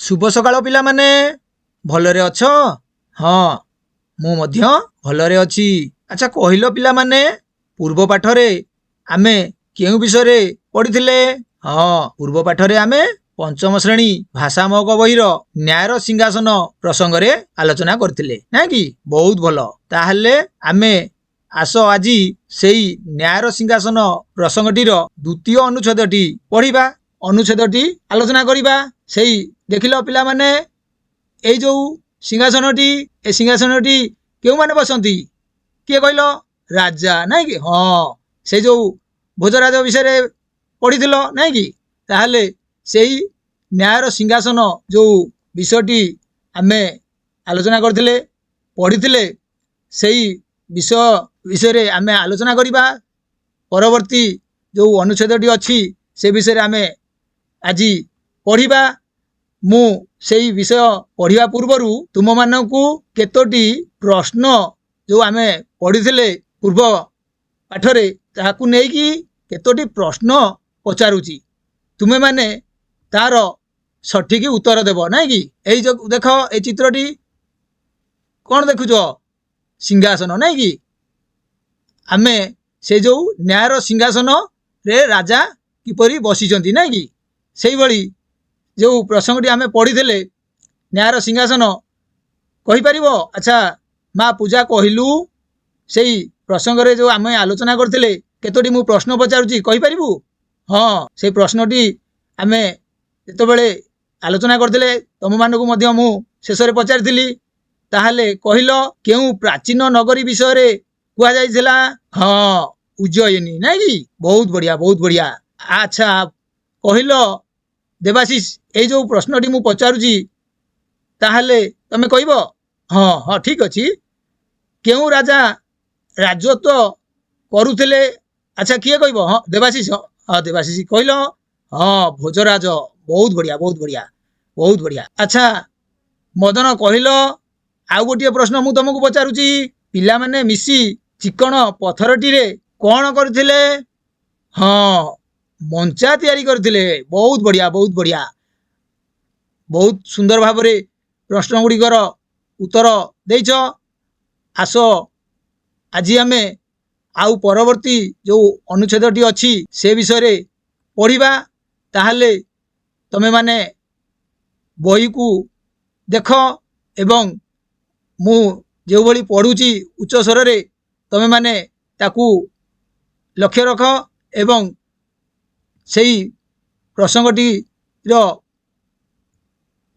शुभ सकाळ पिलामाने भलरे अछ। हाँ मु मध्य भलरे अछि। अच्छा कहिलो पिलामाने पूर्व पाठरे आमे केउ विषय पढ़िथिले? हाँ पूर्व पाठरे आमे पंचम श्रेणी भाषा महक बहिर न्यायर सिंहासन प्रसंग रे आलोचना करथिले ना कि बहुत भलो। ताहले आमे आस आजी सेई न्यायर सिंहासन प्रसंगटीर द्वितीय अनुच्छेदटी पढ़िबा, अनुच्छेदटी आलोचना करिबा। सेई देखिलो पिलामाने एई जो सिंहासनटी ए सिंहासनटी केउ माने बसंती किए कहलो? राजा ना कि? हाँ से जो भोजराज विषय पढ़िथिलो ना कि? ताहले सेई न्यायर सिंहासन जो विषयटी आमे आलोचना करथिले पढ़िथिले सेई विषय आमे आलोचना करिबा। परवर्ती जो अनुच्छेदटी अछि से विषय आमे आजी पढ़िबा। मु सेई विषय पढ़िबा पूर्वरु तुम मानकु केतोटी प्रश्न जो आमे पढ़िथिले पूर्व पाठरे ताहाकु नेकी केतोटी प्रश्न पचारुची। तुमे माने तार सठिक उत्तर देबो ना कि? एई जो देखो ए चित्रटी कोन देखुछो? सिंहासन ना कि? आमे से जो न्यायर सिंहासन रे राजा किपरि बसिचंती ना कि? सेई भली जो प्रसंगटी आमे पढ़िथिले न्यायर सिंहासन कहि परिबो? अच्छा मा पूजा कहिलु सेई प्रसंग रे जो आमे आलोचना करथिले केतोटी मु प्रश्न पचारुची कहि परिबु? हाँ से प्रश्नटी आमे जेतेबेले आलोचना करथिले तम मानकु मध्य मु शेषरे पचारिथिली। ताहले कहिलो केउ प्राचीन नगरी विषय रे कुआ जाइथिला? हाँ उज्जयिनी ना कि? बहुत बढ़िया बहुत बढ़िया। अच्छा कहिलो देवाशीष ए जो प्रश्नटी मु पचारुची ताहले तमे कहिबो? हाँ हाँ ठीक अछि। केउ राजा राजत्व करुथिले? अच्छा किए कहिबो? हाँ देवाशीष। हाँ देवाशीष कहिलो। हाँ भोजराज। बहुत बढ़िया बहुत बढ़िया बहुत बढ़िया। अच्छा मदन कहिलो आउ गोटे प्रश्न मु तुमको पचारुची। पिला माने मिसी चिकन पथरटी रे कोन करथिले? हाँ मंचा तैयारी करथिले। बहुत बढ़िया बहुत बढ़िया। बहुत सुंदर भावरे प्रश्न गुड़िकर उत्तर देइछ। आसो आजी आमे आउ परवर्ती जो अनुच्छेदटी अछि से विषय रे पढ़िबा। ताहले तमे माने बही को देख एवं मु जो भली पढ़ुची उच्च स्वर रे तमे माने ताकू लक्ष्य रख एवं सेई प्रसंगटी रो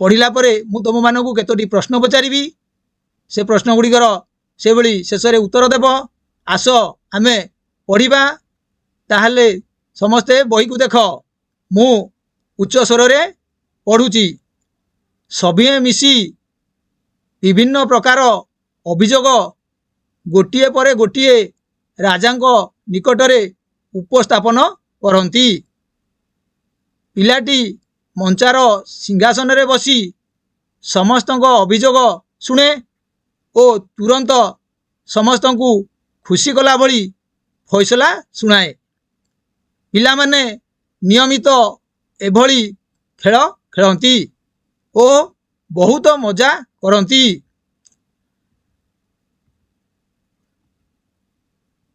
पढ़िला परे मु तुम मानकु केतोटी प्रश्न पचारिबी। से प्रश्न गुड़िकर से भली शेषरे उत्तर देब। आस आमे पढ़िबा। ताहले समस्ते बही को देख मु उच्च स्वर रे पढ़ुची। सभिए मिसी विभिन्न प्रकार अभियोग गोटिए परे गोटिए राजांको निकटरे उपस्थापन करंती। पिलाटी मंचार सिंहासन रे बसी समस्तको अभियोग शुणे ओ तुरंत समस्तको खुशी कला भली फैसला शुणाए। पिला माने नियमित एभली खेल खेलंती ओ बहुत मजा करंती।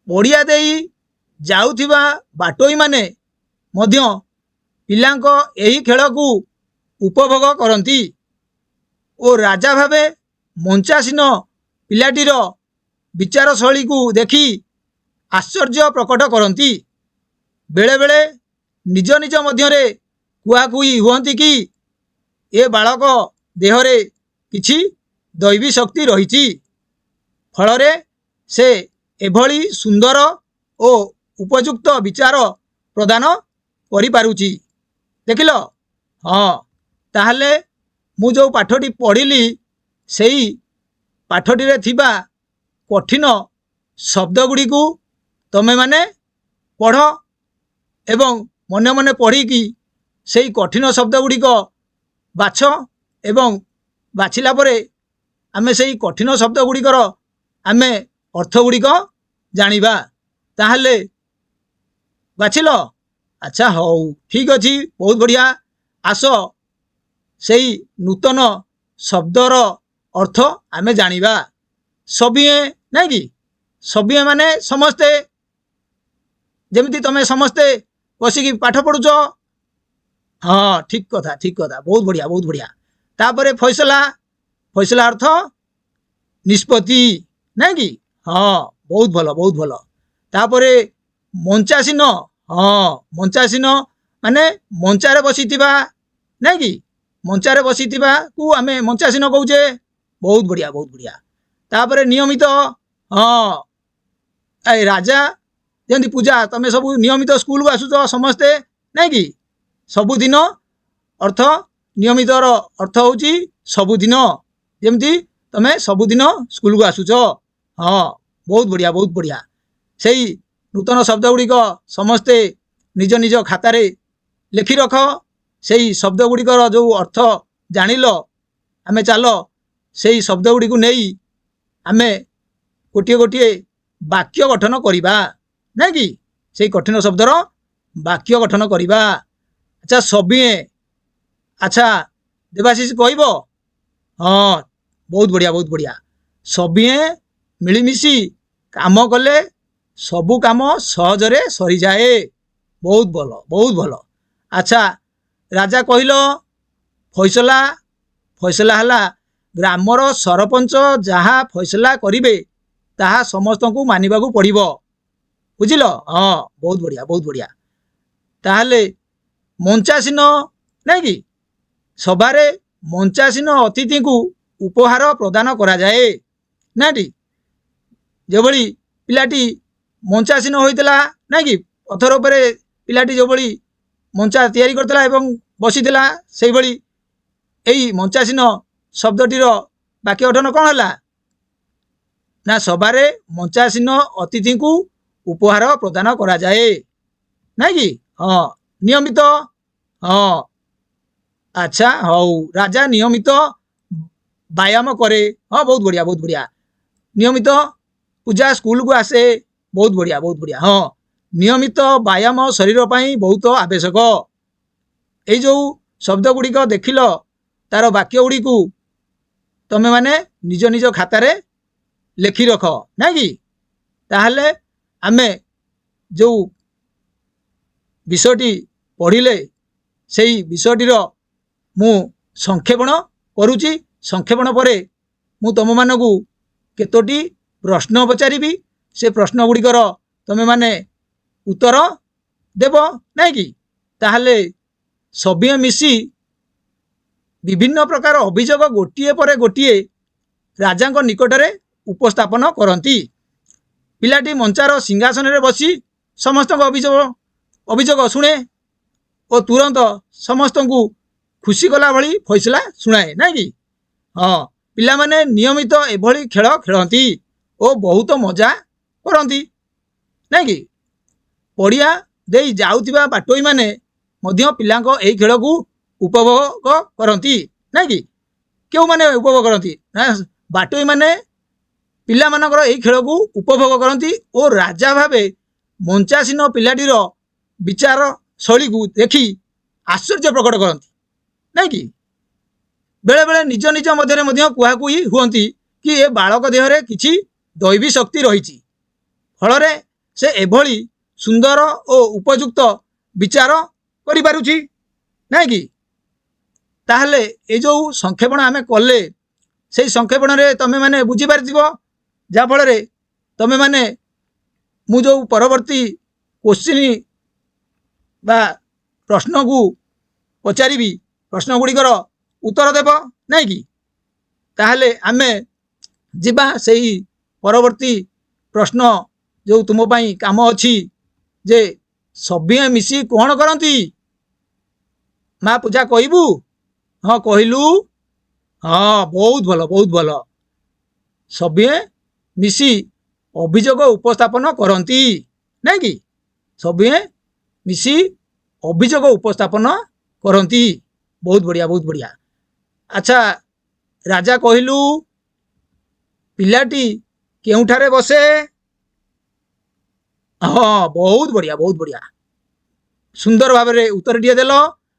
पड़िया देई जाउथिबा बाटोई माने मध्य पिलांको एही खेल को उपभोग करंती ओ राजा भावे मंचासीन पिलाटीर विचार शैली को देखी आश्चर्य प्रकट करंती। बेले बेले निज निज मध्यरे कुआकुई हुअंती कि ए बालक देहरे किछि दैवी शक्ति रहिछि फलरे से एभली सुंदर ओ उपयुक्त विचार प्रदान करि पारुछि। देखिलो? हाँ ताहले मु जो पाठटी पढ़िली सेई पाठटी रे थिबा कठिन शब्द गुड़ी को तमे माने पढ़ एवं मने मने पढ़ी कि सेई कठिन शब्द गुड़ी को बाछ एवं बाछिला परे आमे सेई कठिन शब्द गुड़िकर आमे अर्थ गुड़िक जानिबा। ताहले बाछिलो? अच्छा हौ ठीक अछि बहुत बढ़िया। आस ସେଇ ନୂତନ ଶବ୍ଦର ଅର୍ଥ ଆମେ ଜାଣିବା। ସଭିଏ ନାଇଁ କି ସଭିଏ ମାନେ ସମସ୍ତେ, ଯେମିତି ତମେ ସମସ୍ତେ ବସିକି ପାଠ ପଢୁଛ। ହଁ ଠିକ କଥା ଠିକ କଥା, ବହୁତ ବଢିଆ ବହୁତ ବଢିଆ। ତାପରେ ଫଇସଲା, ଫଇସଲା ଅର୍ଥ ନିଷ୍ପତ୍ତି ନାଇଁ କି। ହଁ ବହୁତ ଭଲ ବହୁତ ଭଲ। ତାପରେ ମଞ୍ଚାସୀନ, ହଁ ମଞ୍ଚାସୀନ ମାନେ ମଞ୍ଚାରେ ବସିଥିବା ନାଇଁ କି, ମଞ୍ଚାରେ ବସିଥିବା କୁ ଆମେ ମଞ୍ଚାସୀନ କହୁଛେ। ବହୁତ ବଢିଆ ବହୁତ ବଢିଆ। ତାପରେ ନିୟମିତ, ହଁ ଏ ରାଜା ଯେମିତି ପୂଜା, ତମେ ସବୁ ନିୟମିତ ସ୍କୁଲକୁ ଆସୁଛ ସମସ୍ତେ ନାଇଁ କି। ସବୁଦିନ ଅର୍ଥ, ନିୟମିତର ଅର୍ଥ ହେଉଛି ସବୁଦିନ, ଯେମିତି ତମେ ସବୁଦିନ ସ୍କୁଲକୁ ଆସୁଛ। ହଁ ବହୁତ ବଢିଆ ବହୁତ ବଢିଆ। ସେଇ ନୂତନ ଶବ୍ଦ ଗୁଡ଼ିକ ସମସ୍ତେ ନିଜ ନିଜ ଖାତାରେ ଲେଖି ରଖ। ସେଇ ଶବ୍ଦ ଗୁଡ଼ିକର ଯେଉଁ ଅର୍ଥ ଜାଣିଲ, ଆମେ ଚାଲ ସେଇ ଶବ୍ଦ ଗୁଡ଼ିକୁ ନେଇ ଆମେ ଗୋଟିଏ ଗୋଟିଏ ବାକ୍ୟ ଗଠନ କରିବା ନାଇଁ କି। ସେଇ କଠିନ ଶବ୍ଦର ବାକ୍ୟ ଗଠନ କରିବା। ଆଚ୍ଛା ସଭିଏ, ଆଚ୍ଛା ଦେବାଶିଷ କହିବ। ହଁ ବହୁତ ବଢିଆ ବହୁତ ବଢିଆ। ସଭିଏ ମିଳିମିଶି କାମ କଲେ ସବୁ କାମ ସହଜରେ ସରିଯାଏ। ବହୁତ ଭଲ ବହୁତ ଭଲ। ଆଚ୍ଛା ରାଜା କହିଲ ଫଇସଲା, ଫଇସଲା ହେଲା ଗ୍ରାମର ସରପଞ୍ଚ ଯାହା ଫଇସଲା କରିବେ ତାହା ସମସ୍ତଙ୍କୁ ମାନିବାକୁ ପଡ଼ିବ। ବୁଝିଲ? ହଁ ବହୁତ ବଢିଆ ବହୁତ ବଢିଆ। ତାହେଲେ ମଞ୍ଚାସୀନ ନାଇଁ କି, ସଭାରେ ମଞ୍ଚାସୀନ ଅତିଥିଙ୍କୁ ଉପହାର ପ୍ରଦାନ କରାଯାଏ ନାଟି। ଯେଭଳି ପିଲାଟି ମଞ୍ଚାସୀନ ହୋଇଥିଲା ନାଇଁ କି, ପଥର ଉପରେ ପିଲାଟି ଯେଭଳି ମଞ୍ଚା ତିଆରି କରିଥିଲା ଏବଂ ବସିଥିଲା, ସେଇଭଳି ଏଇ ମଞ୍ଚାସୀନ ଶବ୍ଦଟିର ବାକ୍ୟ ଗଠନ କ'ଣ ହେଲା ନା, ସଭାରେ ମଞ୍ଚାସୀନ ଅତିଥିଙ୍କୁ ଉପହାର ପ୍ରଦାନ କରାଯାଏ ନାଇଁ କି। ହଁ ନିୟମିତ, ହଁ ଆଚ୍ଛା ହଉ। ରାଜା ନିୟମିତ ବ୍ୟାୟାମ କରେ। ହଁ ବହୁତ ବଢିଆ ବହୁତ ବଢିଆ। ନିୟମିତ ପୂଜା ସ୍କୁଲକୁ ଆସେ। ବହୁତ ବଢିଆ ବହୁତ ବଢିଆ। ହଁ ନିୟମିତ ବ୍ୟାୟାମ ଶରୀର ପାଇଁ ବହୁତ ଆବଶ୍ୟକ। ଏଇ ଯେଉଁ ଶବ୍ଦ ଗୁଡ଼ିକ ଦେଖିଲ, ତାର ବାକ୍ୟ ଗୁଡ଼ିକୁ ତମେ ମାନେ ନିଜ ନିଜ ଖାତାରେ ଲେଖି ରଖ ନାଇଁ କି। ତାହେଲେ ଆମେ ଯେଉଁ ବିଷୟଟି ପଢ଼ିଲେ ସେଇ ବିଷୟଟିର ମୁଁ ସଂକ୍ଷେପଣ କରୁଛି। ସଂକ୍ଷେପଣ ପରେ ମୁଁ ତୁମମାନଙ୍କୁ କେତୋଟି ପ୍ରଶ୍ନ ପଚାରିବି। ସେ ପ୍ରଶ୍ନ ଗୁଡ଼ିକର ତୁମେମାନେ ଉତ୍ତର ଦେବ ନାଇଁ କି। ତାହେଲେ ସଭିଏ ମିଶି ବିଭିନ୍ନ ପ୍ରକାର ଅଭିଯୋଗ ଗୋଟିଏ ପରେ ଗୋଟିଏ ରାଜାଙ୍କ ନିକଟରେ ଉପସ୍ଥାପନ କରନ୍ତି। ପିଲାଟି ମଞ୍ଚାର ସିଂହାସନରେ ବସି ସମସ୍ତଙ୍କ ଅଭିଯୋଗ ଶୁଣେ ଓ ତୁରନ୍ତ ସମସ୍ତଙ୍କୁ ଖୁସି କଲା ଭଳି ଫଇସଲା ଶୁଣାଏ ନାଇଁ କି। ହଁ ପିଲାମାନେ ନିୟମିତ ଏଭଳି ଖେଳ ଖେଳନ୍ତି ଓ ବହୁତ ମଜା କରନ୍ତି ନାଇଁ କି। ପଡ଼ିଆ ଦେଇ ଯାଉଥିବା ବାଟୋଇମାନେ ମଧ୍ୟ ପିଲାଙ୍କ ଏହି ଖେଳକୁ ଉପଭୋଗ କରନ୍ତି ନାଇଁ କି। କେଉଁମାନେ ଉପଭୋଗ କରନ୍ତି ନା, ବାଟୋଇମାନେ ପିଲାମାନଙ୍କର ଏହି ଖେଳକୁ ଉପଭୋଗ କରନ୍ତି ଓ ରାଜା ଭାବେ ମଞ୍ଚାସୀନ ପିଲାଟିର ବିଚାର ଶୈଳୀକୁ ଦେଖି ଆଶ୍ଚର୍ଯ୍ୟ ପ୍ରକଟ କରନ୍ତି ନାଇଁ କି। ବେଳେବେଳେ ନିଜ ନିଜ ମଧ୍ୟରେ ମଧ୍ୟ କୁହାକୁହି ହୁଅନ୍ତି କି ଏ ବାଳକ ଦେହରେ କିଛି ଦୈବୀ ଶକ୍ତି ରହିଛି, ଫଳରେ ସେ ଏଭଳି ସୁନ୍ଦର ଓ ଉପଯୁକ୍ତ ବିଚାର କରିପାରୁଛି ନାଇଁ କି। ତାହେଲେ ଏ ଯେଉଁ ସଂକ୍ଷେପଣ ଆମେ କଲେ, ସେଇ ସଂକ୍ଷେପଣରେ ତମେ ମାନେ ବୁଝିପାରିଥିବ, ଯାହାଫଳରେ ତମେ ମାନେ ମୁଁ ଯେଉଁ ପରବର୍ତ୍ତୀ କୋଶ୍ଚିନ୍ ବା ପ୍ରଶ୍ନକୁ ପଚାରିବି, ପ୍ରଶ୍ନ ଗୁଡ଼ିକର ଉତ୍ତର ଦେବ ନାଇଁ କି। ତାହେଲେ ଆମେ ଯିବା ସେଇ ପରବର୍ତ୍ତୀ ପ୍ରଶ୍ନ, ଯେଉଁ ତୁମ ପାଇଁ କାମ ଅଛି ଯେ ସଭିଏ ମିଶି କ'ଣ କରନ୍ତି। ମା ପୂଜା କହିବୁ? ହଁ କହିଲୁ। ହଁ ବହୁତ ଭଲ ବହୁତ ଭଲ। ସଭିଏ ମିଶି ଅଭିଯୋଗ ଉପସ୍ଥାପନ କରନ୍ତି ନାଇଁ କି। ସଭିଏ ମିଶି ଅଭିଯୋଗ ଉପସ୍ଥାପନ କରନ୍ତି। ବହୁତ ବଢିଆ ବହୁତ ବଢିଆ। ଆଚ୍ଛା ରାଜା କହିଲୁ ପିଲାଟି କେଉଁଠାରେ ବସେ? ହଁ ବହୁତ ବଢିଆ ବହୁତ ବଢିଆ, ସୁନ୍ଦର ଭାବରେ ଉତ୍ତରଟିଏ ଦେଲ।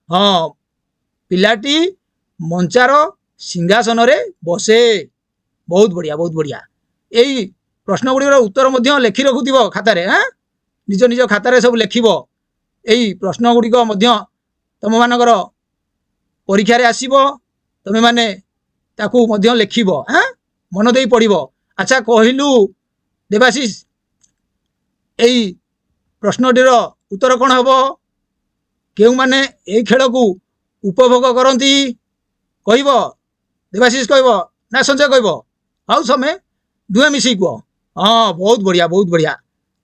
ହଁ ପିଲାଟି ମଞ୍ଚାର ସିଂହାସନରେ ବସେ। ବହୁତ ବଢ଼ିଆ ବହୁତ ବଢ଼ିଆ। ଏଇ ପ୍ରଶ୍ନ ଗୁଡ଼ିକର ଉତ୍ତର ମଧ୍ୟ ଲେଖି ରଖୁଥିବ ଖାତାରେ। ନିଜ ନିଜ ଖାତାରେ ସବୁ ଲେଖିବ। ଏଇ ପ୍ରଶ୍ନ ଗୁଡ଼ିକ ମଧ୍ୟ ତୁମମାନଙ୍କର ପରୀକ୍ଷାରେ ଆସିବ। ତୁମେମାନେ ତାକୁ ମଧ୍ୟ ଲେଖିବ। ମନ ଦେଇ ପଢ଼ିବ। ଆଚ୍ଛା କହିଲୁ ଦେବାଶିଷ, ଏଇ ପ୍ରଶ୍ନଟିର ଉତ୍ତର କ'ଣ ହେବ? କେଉଁମାନେ ଏହି ଖେଳକୁ ଉପଭୋଗ କରନ୍ତି? କହିବ ଦେବାଶିଷ କହିବ ନା ସଞ୍ଜୟ କହିବ? ଆଉ ସମୟ ଦୁହେଁ ମିଶିକି କୁହ। ବହୁତ ବଢ଼ିଆ ବହୁତ ବଢ଼ିଆ।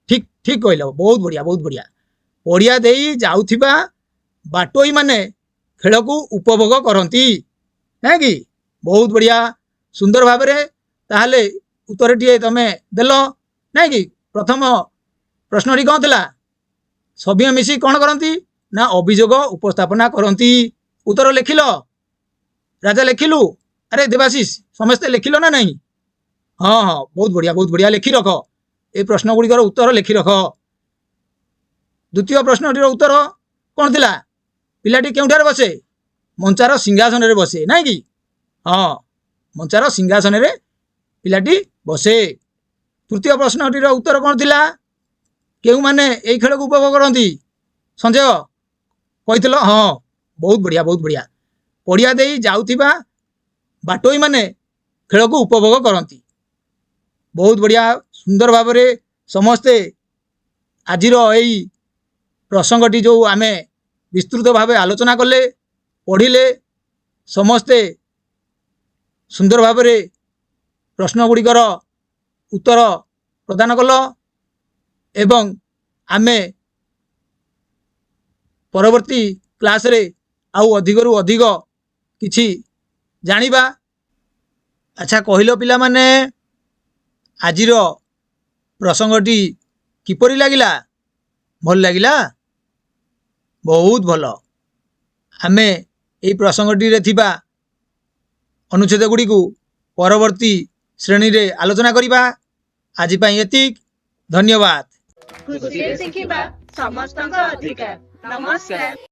ଠିକ୍ ଠିକ୍ କହିଲ। ବହୁତ ବଢ଼ିଆ ବହୁତ ବଢ଼ିଆ। ପଡ଼ିଆ ଦେଇ ଯାଉଥିବା ବାଟୋଇମାନେ ଖେଳକୁ ଉପଭୋଗ କରନ୍ତି, ନାଇଁ କି? ବହୁତ ବଢ଼ିଆ ସୁନ୍ଦର ଭାବରେ ତାହେଲେ ଉତ୍ତରଟିଏ ତମେ ଦେଲ, ନାଇଁ କି? ପ୍ରଥମ ପ୍ରଶ୍ନଟି କ'ଣ ଥିଲା? ସଭିଏଁ ମିଶି କ'ଣ କରନ୍ତି ନା ଅଭିଯୋଗ ଉପସ୍ଥାପନା କରନ୍ତି। ଉତ୍ତର ଲେଖିଲ? ରାଜା ଲେଖିଲୁ? ଆରେ ଦେବାଶିଷ ସମସ୍ତେ ଲେଖିଲ ନା ନାହିଁ? ହଁ ବହୁତ ବଢ଼ିଆ ବହୁତ ବଢ଼ିଆ। ଲେଖି ରଖ। এই ପ୍ରଶ୍ନ ଗୁଡ଼ିକର ଉତ୍ତର ଲେଖି ରଖ। ଦ୍ୱିତୀୟ ପ୍ରଶ୍ନଟିର ଉତ୍ତର କ'ଣ ଥିଲା? ପିଲାଟି କେଉଁଠାରେ ବସେ? ମଞ୍ଚାର ସିଂହାସନରେ ବସେ, ନାଇଁ କି? ମଞ୍ଚାର ସିଂହାସନରେ ପିଲାଟି ବସେ। ତୃତୀୟ ପ୍ରଶ୍ନଟିର ଉତ୍ତର କ'ଣ ଥିଲା? କେଉଁମାନେ ଏହି ଖେଳକୁ ଉପଭୋଗ କରନ୍ତି? ସଞ୍ଜୟ କହିଥିଲ? ବହୁତ ବଢ଼ିଆ ବହୁତ ବଢ଼ିଆ। ପଡ଼ିଆ ଦେଇ ଯାଉଥିବା ବାଟୋଇମାନେ ଖେଳକୁ ଉପଭୋଗ କରନ୍ତି। ବହୁତ ବଢ଼ିଆ ସୁନ୍ଦର ଭାବରେ ସମସ୍ତେ ଆଜିର ଏଇ ପ୍ରସଙ୍ଗଟି ଯେଉଁ ଆମେ ବିସ୍ତୃତ ଭାବେ ଆଲୋଚନା କଲେ, ପଢ଼ିଲେ, ସମସ୍ତେ ସୁନ୍ଦର ଭାବରେ ପ୍ରଶ୍ନ ଗୁଡ଼ିକର ଉତ୍ତର ପ୍ରଦାନ କଲ ଏବଂ ଆମେ ପରବର୍ତ୍ତୀ କ୍ଲାସରେ ଆଉ ଅଧିକରୁ ଅଧିକ କିଛି ଜାଣିବା। ଆଚ୍ଛା କହିଲ ପିଲାମାନେ, ଆଜିର ପ୍ରସଙ୍ଗଟି କିପରି ଲାଗିଲା? ଭଲ ଲାଗିଲା? ବହୁତ ଭଲ। ଆମେ ଏହି ପ୍ରସଙ୍ଗଟିରେ ଥିବା ଅନୁଚ୍ଛେଦ ଗୁଡ଼ିକୁ ପରବର୍ତ୍ତୀ ଶ୍ରେଣୀରେ ଆଲୋଚନା କରିବା। ଆଜି ପାଇଁ ଏତିକି। ଧନ୍ୟବାଦ। ଖୁସିରେ ଶିଖିବା ସମସ୍ତଙ୍କ ଅଧିକାର। ନମସ୍କାର।